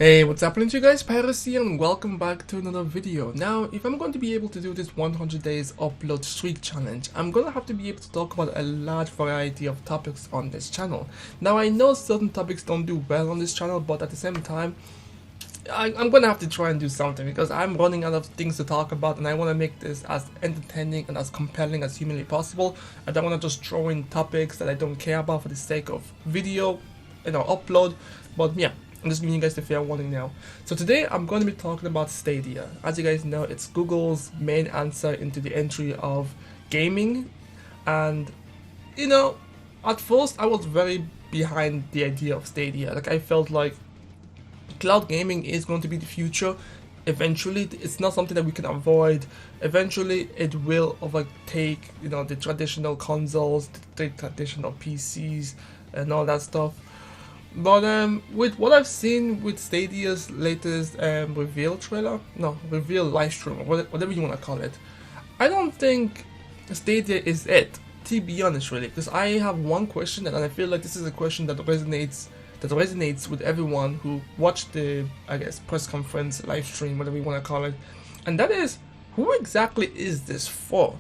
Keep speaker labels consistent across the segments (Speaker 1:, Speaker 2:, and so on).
Speaker 1: Hey, what's happening to you guys? Pyros here and welcome back to another video. Now, if I'm going to be able to do this 100 days upload streak challenge, I'm going to have to be able to talk about a large variety of topics on this channel. Now, I know certain topics don't do well on this channel, but at the same time, I'm going to have to try and do something because I'm running out of things to talk about and I want to make this as entertaining and as compelling as humanly possible. I don't want to just throw in topics that I don't care about for the sake of video, upload, but yeah. I'm just giving you guys the fair warning now. So today I'm going to be talking about Stadia. As you guys know, it's Google's main answer into the entry of gaming. And, at first I was very behind the idea of Stadia. Like, I felt like cloud gaming is going to be the future. Eventually, it's not something that we can avoid. Eventually, it will overtake, the traditional consoles, the traditional PCs, and all that stuff. But with what I've seen with Stadia's latest reveal live stream, or whatever you want to call it, I don't think Stadia is it, to be honest, really. Because I have one question, and I feel like this is a question that resonates with everyone who watched the, press conference, live stream, whatever you want to call it, and that is, who exactly is this for?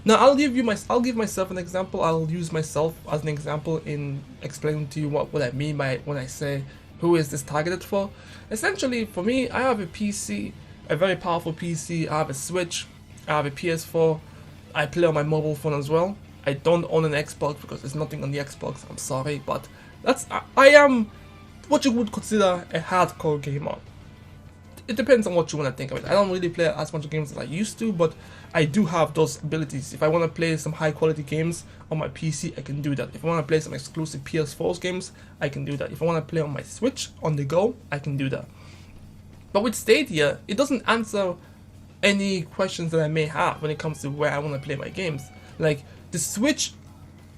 Speaker 1: Now, I'll give myself an example. I'll use myself as an example in explaining to you what I mean by when I say who is this targeted for. Essentially, for me, I have a PC, a very powerful PC. I have a Switch, I have a PS4. I play on my mobile phone as well. I don't own an Xbox because there's nothing on the Xbox. I'm sorry, but I am what you would consider a hardcore gamer. It depends on what you want to think of it. I don't really play as much games as I used to, but I do have those abilities. If I want to play some high quality games on my PC, I can do that. If I want to play some exclusive PS4 games, I can do that. If I want to play on my Switch on the go, I can do that. But with Stadia, it doesn't answer any questions that I may have when it comes to where I want to play my games. Like, the Switch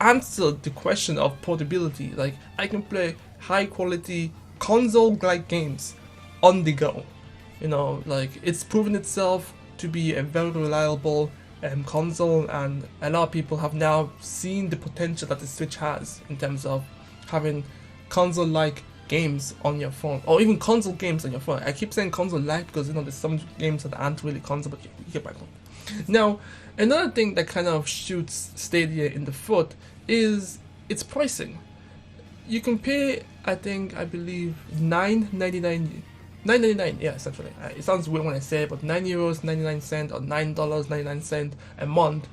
Speaker 1: answered the question of portability. Like, I can play high quality console-like games on the go. It's proven itself to be a very reliable console, and a lot of people have now seen the potential that the Switch has in terms of having console-like games on your phone, or even console games on your phone. I keep saying console-like because there's some games that aren't really console, but you get my point. Now, another thing that kind of shoots Stadia in the foot is its pricing. You can pay, I believe, $9.99, yeah, essentially. It sounds weird when I say it, but €9.99 or $9.99 a month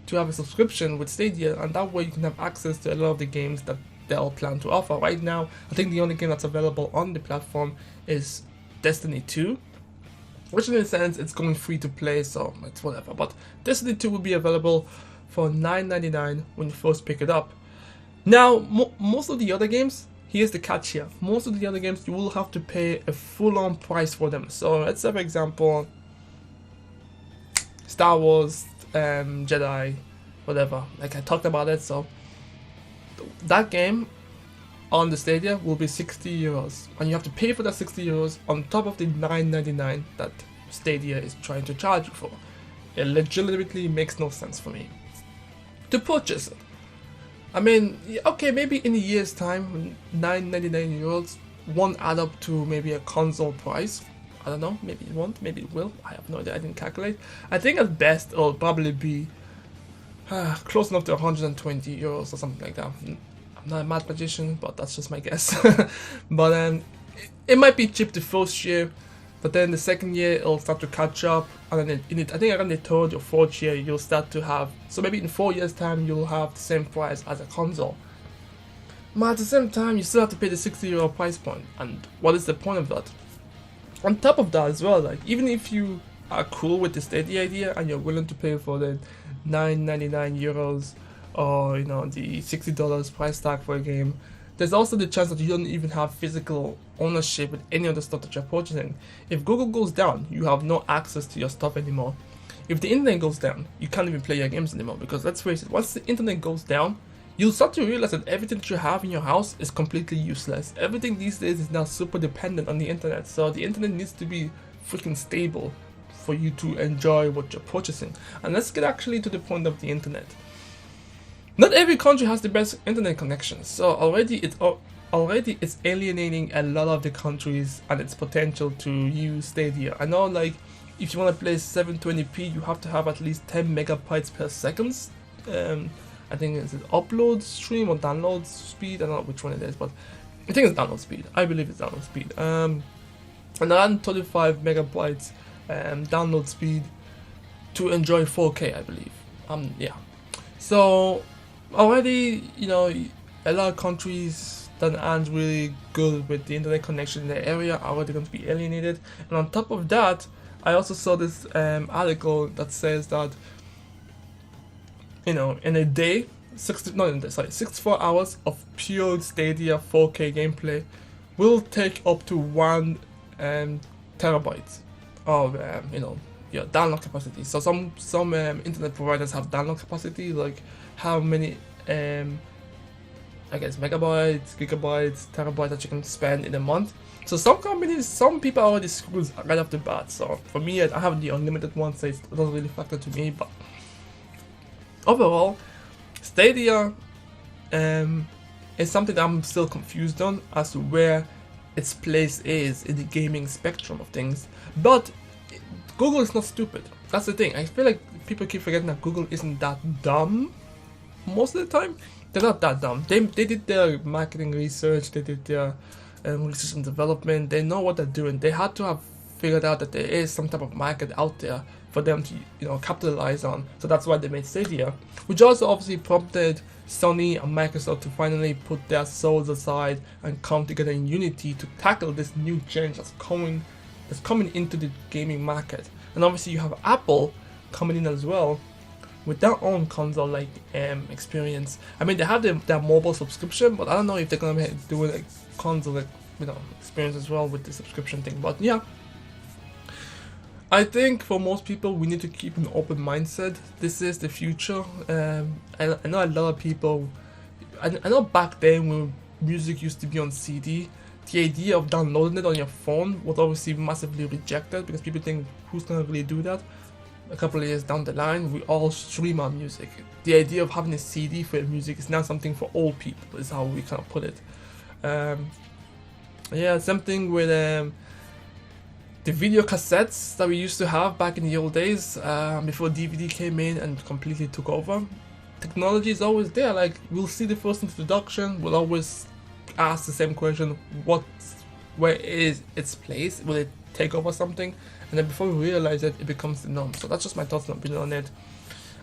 Speaker 1: to have a subscription with Stadia, and that way you can have access to a lot of the games that they'll plan to offer. Right now, I think the only game that's available on the platform is Destiny 2, which in a sense it's going free to play, so it's whatever. But Destiny 2 will be available for $9.99 when you first pick it up. Now, most of the other games, here's the catch here. Most of the other games, you will have to pay a full-on price for them. So let's say, for example, Star Wars, Jedi, whatever. Like, I talked about it. So that game on the Stadia will be €60, and you have to pay for that €60 on top of the $9.99 that Stadia is trying to charge you for. It legitimately makes no sense for me to purchase it. I mean, okay, maybe in a year's time, €9.99 won't add up to maybe a console price. I don't know, maybe it won't, maybe it will. I have no idea, I didn't calculate. I think at best it'll probably be close enough to €120 or something like that. I'm not a math magician, but that's just my guess. But it might be cheap the first year, but then the second year it'll start to catch up, and then I think around the third or fourth year you'll start to have, so maybe in 4 years time you'll have the same price as a console. But at the same time you still have to pay the €60 price point, and what is the point of that? On top of that as well, like, even if you are cool with the Stadia idea and you're willing to pay for the €9.99 or the $60 price tag for a game, there's also the chance that you don't even have physical ownership with any of the stuff that you're purchasing. If Google goes down, you have no access to your stuff anymore. If the internet goes down, you can't even play your games anymore, because let's face it, once the internet goes down, you'll start to realize that everything that you have in your house is completely useless. Everything these days is now super dependent on the internet, so the internet needs to be freaking stable for you to enjoy what you're purchasing. And let's get actually to the point of the internet. Not every country has the best internet connection, so already already it's alienating a lot of the countries and its potential to use Stadia. I know, like, if you want to play 720p, you have to have at least 10 megabytes per second. I think it's an upload stream or download speed. I don't know which one it is, but I think it's download speed. I believe it's download speed. And around 35 megabytes download speed to enjoy 4K, I believe. Yeah. So already, you know, a lot of countries that aren't really good with the internet connection in their area are already going to be alienated. And on top of that, I also saw this article that says that, you know, in a day, 64 hours of pure Stadia 4K gameplay will take up to 1 terabyte of you know, yeah, download capacity. So some internet providers have download capacity, like how many I guess megabytes, gigabytes, terabytes that you can spend in a month. So some companies, some people already screwed right off the bat. So for me, I have the unlimited one, so it doesn't really factor to me. But overall, Stadia is something that I'm still confused on as to where its place is in the gaming spectrum of things. But Google is not stupid. That's the thing. I feel like people keep forgetting that Google isn't that dumb most of the time. They're not that dumb. They did their marketing research, they did their research and development, they know what they're doing. They had to have figured out that there is some type of market out there for them to, you know, capitalize on. So that's why they made Stadia, which also obviously prompted Sony and Microsoft to finally put their souls aside and come together in unity to tackle this new change that's coming into the gaming market. And obviously you have Apple coming in as well with their own console-like experience. I mean, they have their mobile subscription, but I don't know if they're gonna be doing a console, you know, experience as well with the subscription thing. But yeah, I think for most people, we need to keep an open mindset. This is the future. I know a lot of people. I know back then when music used to be on CD, the idea of downloading it on your phone was obviously massively rejected because people think, who's gonna really do that? A couple of years down the line, we all stream our music. The idea of having a CD for your music is now something for old people, is how we kind of put it. Yeah, something with the video cassettes that we used to have back in the old days, before DVD came in and completely took over. Technology is always there. Like, we'll see the first introduction, we'll always ask the same question: where is its place? Will it take over something? And then before we realize it, it becomes the norm. So that's just my thoughts and opinion on it.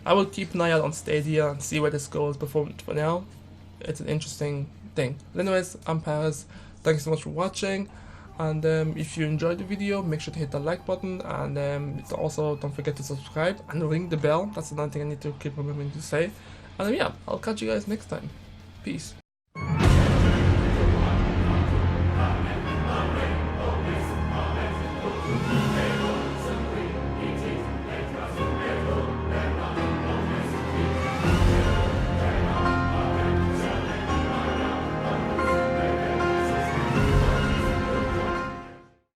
Speaker 1: I will keep an eye out on Stadia and see where this goes. But for now, it's an interesting thing. But anyways, I'm Pyros. Thank you so much for watching. And if you enjoyed the video, make sure to hit the like button. And also don't forget to subscribe and ring the bell. That's another thing I need to keep remembering to say. And yeah, I'll catch you guys next time. Peace.